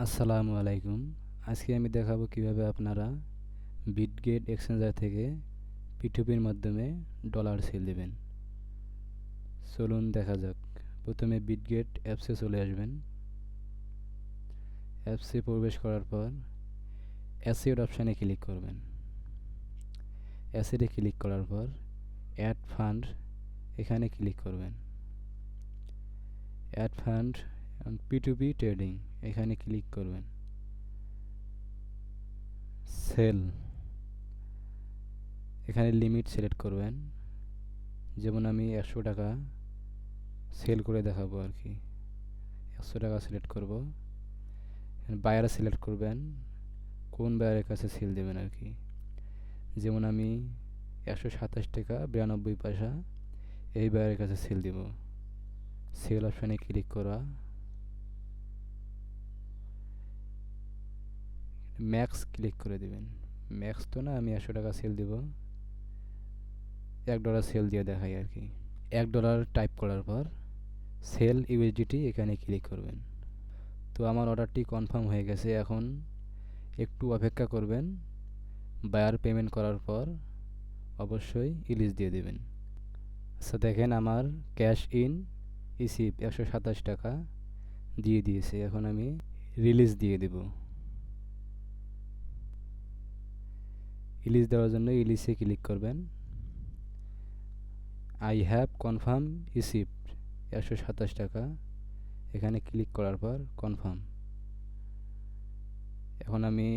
আসসালামু আলাইকুম। আজকে আমি দেখাবো কিভাবে আপনারা বিটগেট এক্সচেঞ্জার থেকে P2P-র মাধ্যমে ডলার সেল দেবেন। চলুন দেখা যাক। প্রথমে বিটগেট অ্যাপসে চলে আসবেন। অ্যাপসে প্রবেশ করার পর অ্যাসেট অপশানে ক্লিক করবেন। অ্যাসেটে ক্লিক করার পর অ্যাড ফান্ড এখানে ক্লিক করবেন। অ্যাড ফান্ড P2P ট্রেডিং এখানে ক্লিক করবেন। সেল এখানে লিমিট সিলেক্ট করবেন। যেমন আমি 100 টাকা সেল করে দেখাবো আর কি। 100 টাকা সিলেক্ট করব। বায়ার সিলেক্ট করবেন, কোন বায়ারের কাছে সেল দেবেন আর কি। যেমন আমি 127 টাকা 92 পয়সা এই বায়ারের কাছে সেল দেব। সেল অপশানে ক্লিক করা, ম্যাক্স ক্লিক করে দিবেন। ম্যাক্স তো না, আমি 100 টাকা সেল দেব, $1 সেল দিয়ে দেখাই আর কি। $1 টাইপ করার পর সেল ইউএসডিটি এখানে ক্লিক করবেন। তো আমার অর্ডারটি কনফার্ম হয়ে গেছে। এখন একটু অপেক্ষা করবেন। বায়ার পেমেন্ট করার পর অবশ্যই রিলিজ দিয়ে দেবেন। আচ্ছা দেখেন, আমার ক্যাশ ইন রিসিভ 127 টাকা দিয়ে দিয়েছে। এখন আমি রিলিজ দিয়ে দেব। রিলিজ দেওয়ার জন্য রিলিজে ক্লিক করবেন। আই হ্যাভ কনফার্ম রিসিভড 127 টাকা এখানে ক্লিক করার পর কনফার্ম। এখন আমি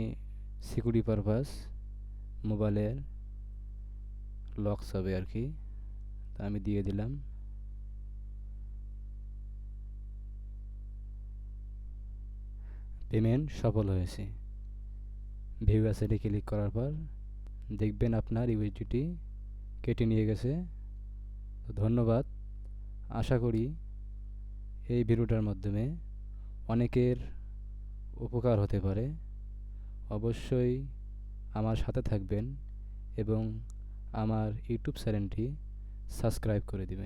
সিকিউরিটি পারপাস মোবাইলের লকস হবে আর কি, তা আমি দিয়ে দিলাম। পেমেন্ট সফল হয়েছে। ভিউ অ্যাসেটে ক্লিক করার পর দেখবেন আপনার ইউএসডিটি কেটে নিয়ে গেছে। তো ধন্যবাদ। আশা করি এই ভিডিওটার মাধ্যমে অনেকের উপকার হতে পারে। অবশ্যই আমার সাথে থাকবেন এবং আমার ইউটিউব চ্যানেলটি সাবস্ক্রাইব করে দিবেন।